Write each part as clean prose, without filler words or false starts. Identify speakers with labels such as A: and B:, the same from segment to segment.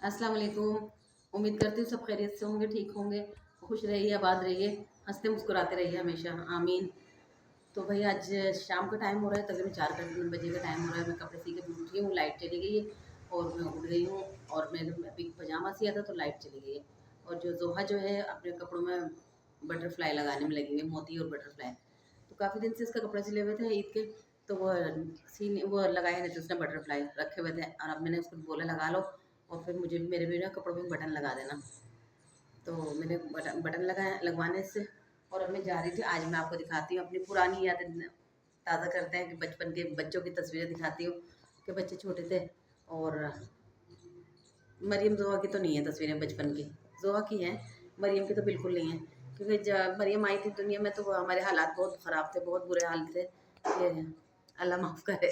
A: अस्सलाम वालेकुम। उम्मीद करती हूँ सब खैरियत से होंगे, ठीक होंगे, खुश रहिए, आबाद रहिए, हंसते मुस्कुराते रहिए हमेशा, आमीन। तो भाई आज शाम का टाइम हो रहा है, तकरीबन 4 बजे का टाइम हो रहा है। मैं कपड़े सी के उठी हूँ, लाइट चली गई है और मैं उठ गई हूँ। और मैंने अभी पजामा सिया था तो लाइट चली गई है। और जो जोहा जो है अपने कपड़ों में बटरफ्लाई लगाने में लगी है, मोती और बटरफ्लाई। तो काफ़ी दिन से इसका कपड़ा सिले हुए थे ईद के, तो वो लगाए नहीं थे उसने, बटरफ्लाई रखे हुए थे। और अब मैंने उसको बोला लगा लो, और फिर मुझे मेरे भी ना कपड़ों में बटन लगा देना। तो मैंने बटन लगाया लगवाने से। और अब मैं जा रही थी, आज मैं आपको दिखाती हूँ अपनी पुरानी यादें ताज़ा करते हैं कि बचपन के बच्चों की तस्वीरें दिखाती हूँ कि बच्चे छोटे थे। और मरियम जोहा की तो नहीं है तस्वीरें बचपन की, जोहा की हैं, मरियम की तो बिल्कुल नहीं है। क्योंकि जब मरियम आई थी दुनिया में तो हमारे हालात बहुत ख़राब थे, बहुत बुरे हाल थे कि अल्लाह माफ़ करे।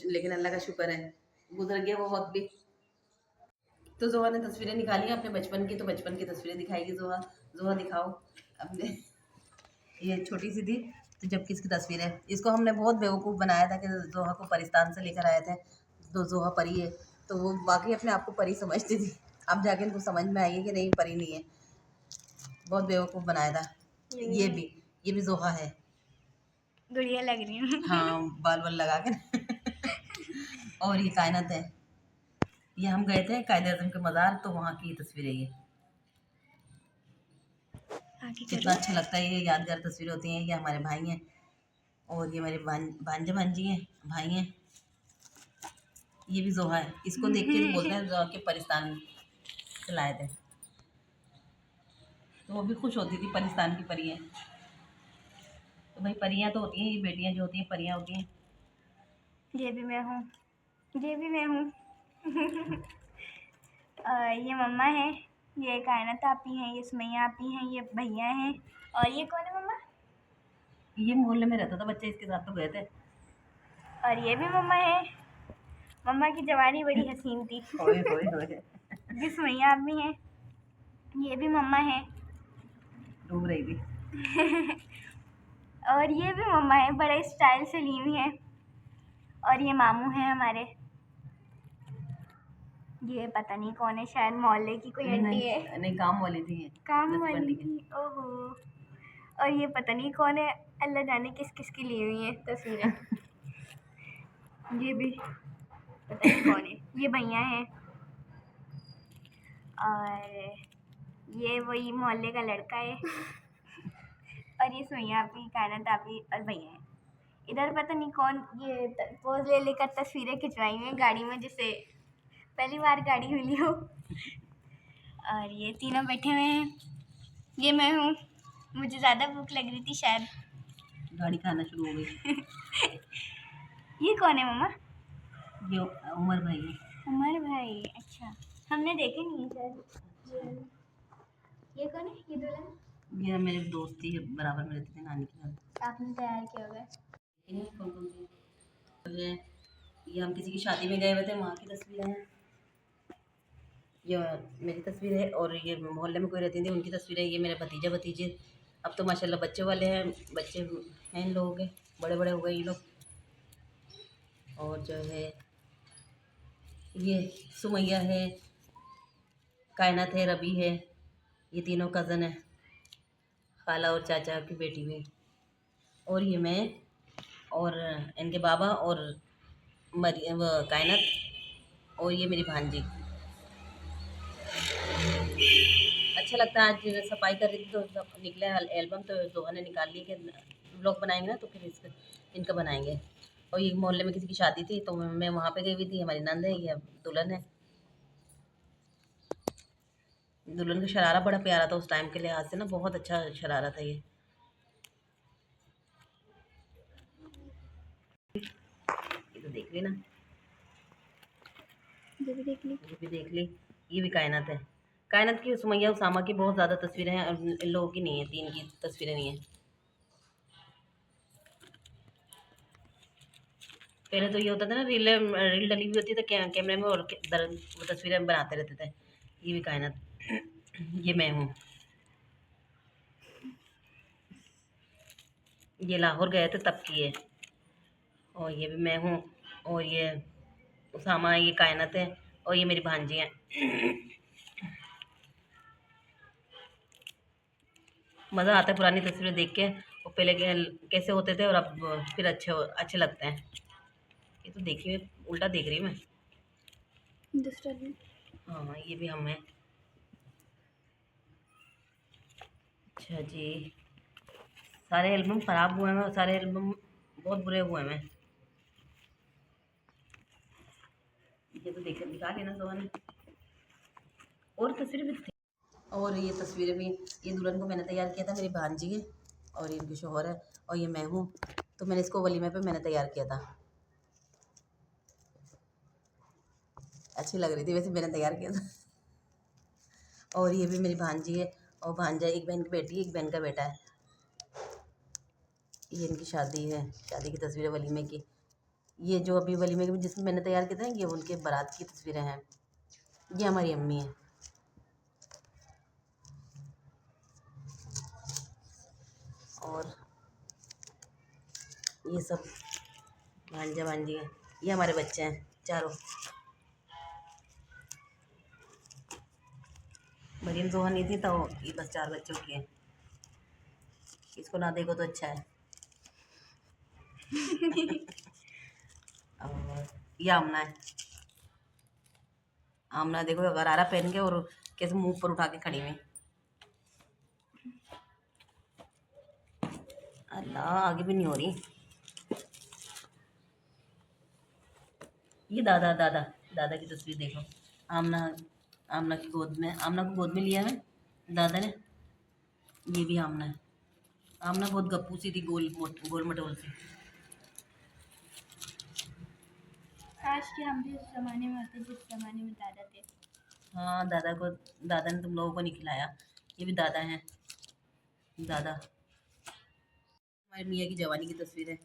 A: लेकिन अल्लाह का शुक्र है गुजर गया वो वक्त भी। तो जोहा ने तस्वीरें निकाली हैं अपने बचपन की, तो बचपन की तस्वीरें दिखाएगी जोहा। जोहा दिखाओ अपने। ये छोटी सी थी तो जबकि इसकी तस्वीर है। इसको हमने बहुत बेवकूफ़ बनाया था कि जोहा को पाकिस्तान से लेकर आए थे, तो जोहा परी है, तो वो वाकई अपने आप को परी समझती थी। अब जाके इनको समझ में आई है कि नहीं, परी नहीं है। बहुत बेवकूफ़ बनाया था। ये भी जोहा है।
B: गुड़िया लग रही हूँ।
A: हाँ, बाल बाल लगा के। और ये कायनात है। ये हम गए थे कायदे आजम के मज़ार, तो वहाँ की तस्वीर है ये।
B: आगे
A: कितना
B: करो।
A: अच्छा लगता है, ये यादगार तस्वीरें होती हैं। ये हमारे भाई हैं और ये मेरे भांजे भांजी हैं, भाई हैं। ये भी जोहा है, इसको देख के तो बोलते हैं जोहा के पाकिस्तान से लाए थे। तो वो भी खुश होती थी, पाकिस्तान की परी है। तो भाई परियां तो होती हैं, ये बेटियां जो होती हैं परियां होती हैं।
B: ये भी मैं हूँ, ये भी मैं हूँ। ये मम्मा है, ये कायनात आपी हैं, ये सुमैया आपी हैं, ये भैया हैं। और ये कौन है मम्मा?
A: ये मोहल्ले में रहता था बच्चे, इसके साथ तो गए थे।
B: और ये भी मम्मा है। मम्मा की जवानी बड़ी हसीन थी।
A: होए होए होए,
B: ये सुमैया आपी हैं, ये भी मम्मा है।
A: डूब रही थी।
B: और ये भी मम्मा है, बड़ा स्टाइल से ली हुई है। और ये मामू हैं हमारे। ये पता नहीं कौन है, शायद मोहल्ले की कोई आंटी है।
A: नहीं नहीं, काम वाली थी ये,
B: काम
A: नसबंदी
B: वाली
A: की।
B: थी, ओहो। और ये पता नहीं कौन है, अल्लाह जाने किस किस की ली हुई है तस्वीरें। ये भी पता नहीं कौन है, ये भैया हैं। और ये वही मोहल्ले का लड़का है। और ये सुइया आपी, कायनात आपी और भैया है। इधर पता नहीं कौन, ये पोज ले लेकर तस्वीरें खिंचवाई हुई हैं गाड़ी में, जिससे पहली बार गाड़ी मिली हो। और ये तीनों बैठे हुए हैं, ये मैं हूँ। मुझे ज़्यादा भूख लग रही थी शायद।
A: गाड़ी खाना शुरू हो गई।
B: ये कौन है मम्मा?
A: ये उमर भाई है।
B: उमर भाई, अच्छा। हमने देखे नहीं शायद। ये कौन है? ये दुल्हन?
A: ये मेरे दोस्त थी, बराबर में रहते थे नानी के घर।
B: आपने तैयार किया होगा।
A: कौन कौन सी ये हम किसी की शादी में गए हुए थे, वहाँ की तस्वीरें हैं। ये मेरी तस्वीर है, और ये मोहल्ले में कोई रहती थी उनकी तस्वीर है। ये मेरे भतीजा भतीजे, अब तो माशाल्लाह बच्चे वाले हैं, बच्चे हैं इन लोगों के, बड़े बड़े हो गए ये लोग। और जो है ये सुमैया है, कायनात है, रबी है, ये तीनों कज़न है, खाला और चाचा की बेटी में। और ये मैं और इनके बाबा और मरियम कायनात, और ये मेरी भांजी। अच्छा लगता है, आज सफाई कर रही थी तो सब निकले एल्बम, तो जोहा ने निकाल ली कि ब्लॉग बनाएंगे ना, तो फिर इनका बनाएंगे। और ये मोहल्ले में किसी की शादी थी तो मैं वहाँ पे गई हुई थी। हमारी नंद है, ये दुल्हन है। दुल्हन का शरारा बड़ा प्यारा था उस टाइम के लिहाज से ना, बहुत अच्छा शरारा था ये। तो देख ली ना,
B: ये भी देख ली।
A: ये भी देख ली। ये भी कायनात है। कायनात की, सुमैया उसामा की बहुत ज़्यादा तस्वीरें हैं, और इन लोगों की नहीं है, तीन की तस्वीरें नहीं है। पहले तो ये होता था ना, रील डली हुई होती है तो कैमरे में और वो तस्वीरें बनाते रहते थे। ये भी कायनात। ये मैं हूँ। ये लाहौर गए थे तब की है। और ये भी मैं हूँ। और ये उसामा है, ये कायनात है। और ये मेरी भांजी है। मज़ा आता है पुरानी तस्वीरें देख के, और पहले कैसे होते थे और अब फिर अच्छे लगते हैं। ये तो देखिए उल्टा देख रही हूँ मैं।
B: दूसरा भी।
A: हाँ ये भी हम हैं। अच्छा जी, सारे एल्बम ख़राब हुए हैं और सारे एल्बम बहुत बुरे हुए हैं। ये तो देख दिखा लेना सोहा ने। और तस्वीरें भी थी, और ये तस्वीरें भी, ये दुल्हन को मैंने तैयार किया था, मेरी भांजी है और ये इनके शोहर है और ये मैं हूँ। तो मैंने इसको वलीमे पे मैंने तैयार किया था। अच्छी लग रही थी वैसे, मैंने तैयार किया था। और ये भी मेरी भांजी है और भांजा, एक बहन की बेटी, एक बहन का बेटा है। ये इनकी शादी है, शादी की तस्वीरें वलीमे की। ये जो अभी वलीमे की जिसमें मैंने तैयार किया था, ये उनके बारात की तस्वीरें हैं। ये हमारी अम्मी है। और ये सब भांजा भांजी है। ये हमारे बच्चे हैं चारों। मरीम जोहा नहीं थी तो ये बस 4 बच्चों की है। इसको ना देखो तो अच्छा है। और ये आमना है। आमना देखो गरारा पहन के और कैसे मुंह पर उठा के खड़ी हुई। अल्लाह आगे भी नहीं हो रही। ये दादा दादा दादा की तस्वीर देखो। आमना, आमना की गोद में, आमना को गोद में लिया है दादा ने। ये भी आमना है। आमना बहुत गप्पू सी थी, गोल मटोल सी।
B: काश कि हम भी उस ज़माने में होते जिस ज़माने में दादा थे।
A: हाँ दादा ने तुम लोगों को नहीं खिलाया। ये भी दादा हैं। दादा हमारे मियाँ की जवानी की तस्वीर है,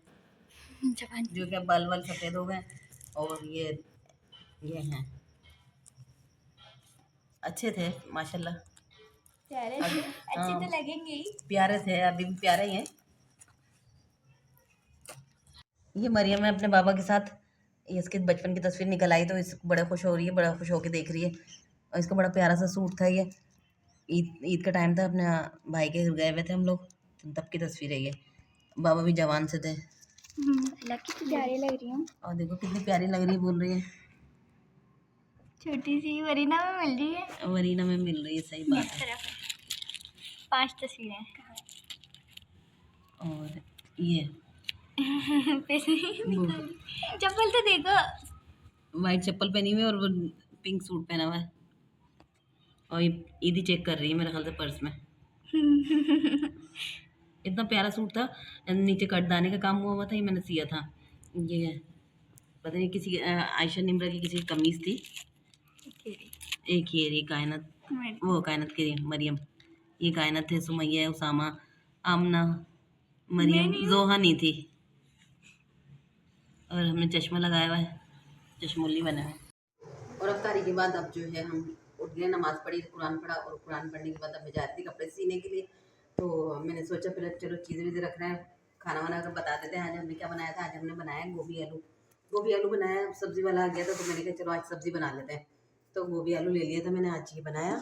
B: जवान।
A: जो कि अब बाल बाल सफ़ेद हो गए। और ये हैं, अच्छे थे माशाल्लाह।
B: प्यारे
A: अब
B: थे, अच्छे
A: हाँ
B: तो लगेंगे ही।
A: प्यारे थे, अभी भी प्यारे ही हैं। ये मरियम है अपने बाबा के साथ। ये इसके बचपन की तस्वीर निकल आई तो इस बड़ा खुश हो रही है, बड़ा खुश होकर देख रही है। और इसका बड़ा प्यारा सा सूट था ये। ईद ईद का टाइम था, अपने भाई के घर गए हुए थे हम लोग, तो तब की तस्वीर है ये। बाबा भी जवान से थे।
B: अल्लाह कितनी प्यारी लग रही हूँ।
A: और देखो कितनी प्यारी लग रही है, बोल रही है
B: छोटी सी वरीना में मिल रही है।
A: वरीना में मिल रही है, सही बात
B: इस
A: है।
B: तरफ है। 5 तस्वीरें।
A: और ये
B: पैसे निकाल। चप्पल तो देखो।
A: वाइट चप्पल पहनी हुई है और वो पिंक सूट पहना हुआ है। और ये ईदी चेक कर रही है मेरे ख्याल से पर्स में। इतना प्यारा सूट था, नीचे कटदाने का काम हुआ था, ये मैंने सिया था। ये पता नहीं किसी आयशा निम्रा की किसी की कमीज थी। एक ये रही कायनत, वो कायनत की मरियम। ये कायनत है, सुमैया, उसामा, आमना, मरियम, जोहा नहीं थी। और हमने चश्मा लगाया हुआ है, चश्मोली बना है। और अफ्तारी के बाद अब जो है हम उठ गए, नमाज़ पढ़ी, कुरान पढ़ा, और कुरान पढ़ने के बाद अब मैं जा रही थी कपड़े सीने के लिए। तो मैंने सोचा पहले चलो चीज़ें वीज़ें रख रहे हैं, खाना वाना का बता देते हैं। आज हमने क्या बनाया था? आज हमने बनाया गोभी आलू बनाया। सब्ज़ी वाला आ गया था तो मैंने कहा चलो आज सब्ज़ी बना लेते हैं। तो गोभी आलू ले लिया था मैंने, आज ये बनाया।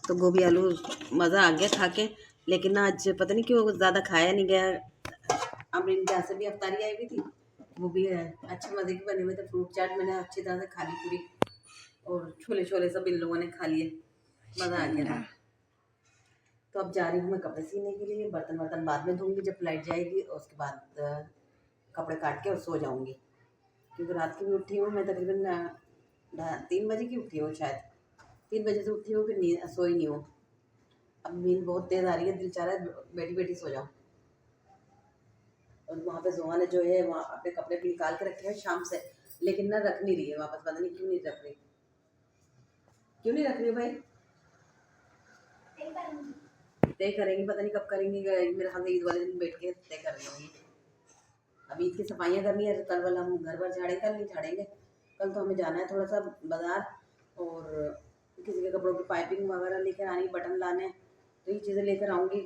A: तो गोभी आलू मज़ा आ गया खा के, लेकिन आज पता नहीं क्यों ज़्यादा खाया नहीं गया। अमरीन जहाँ से भी अफ्तारी आई हुई थी, वो भी अच्छे मज़े के बने हुए थे। फ्रूट चाट मैंने अच्छी तरह से खा ली पूरी, और छोले छोले सब इन लोगों ने खा लिए, मज़ा आ गया था। तो अब जा रही हूँ मैं कपड़े सीने के लिए। बर्तन वर्तन बाद में धोऊंगी जब लाइट जाएगी, और उसके बाद कपड़े काट के और सो जाऊँगी। क्योंकि रात की भी उठी हूँ मैं, तकरीबन 3 बजे की उठी हूँ शायद। 3 बजे से उठी हूँ, फिर नींद सोई नहीं हूँ। अब नींद बहुत तेज़ आ रही है, दिल चाह रहा है बैठी बैठी सो जाऊँ। और वहाँ पे जोहा ने जो है वहाँ अपने कपड़े भी निकाल के रखे हैं शाम से, लेकिन ना रख नहीं रही है वापस। पता नहीं क्यों नहीं रख रही, क्यों नहीं रख रही भाई? तय करेंगी, पता नहीं कब करेंगी। मेरे ख्याल से ईद वाले दिन बैठ के तय कर रही होंगी। अब ईद की सफाइयाँ करनी है, कल वाला हम घर भर झाड़ेंगे, कल नहीं झाड़ेंगे। कल तो हमें जाना है थोड़ा सा बाज़ार, और किसी के कपड़ों की पाइपिंग वगैरह लेकर आनी, बटन लाने, तो ये चीज़ें लेकर आऊँगी।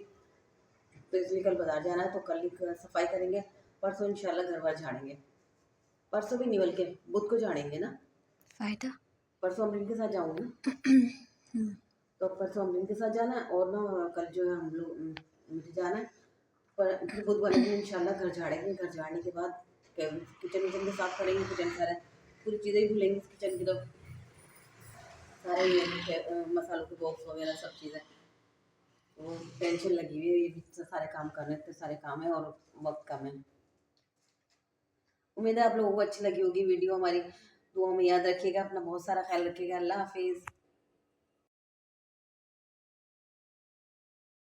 A: तो इसलिए कल बाज़ार जाना है, तो कल ही सफाई करेंगे, परसों इंशाल्लाह घर भर झाड़ेंगे। परसों भी नहीं बल्कि बुध को झाड़ेंगे ना।
B: फायदा।
A: परसों अमरीन के साथ जाऊंगी ना, तो परसों अमरीन के साथ जाना है, और ना कल जो है हम लोग मुझे जाना है। पर फिर बुध वाले दिन इंशाल्लाह घर झाड़ेंगे। घर झाड़ने के बाद किचन विचन भी साफ करेंगे। किचन सारा पूरी चीज़ें ही धुलेंगी किचन की, तो सारे ये मसालों के बॉक्स वगैरह सब चीज़ें, तो टेंशन लगी हुई है। ये भी तो सारे काम करने, इतने सारे काम है और वक्त कम है। उम्मीद है आप लोगों को अच्छी लगी होगी वीडियो हमारी। दुआ में याद रखिएगा, अपना बहुत सारा ख्याल रखिएगा। अल्लाह हाफिज़।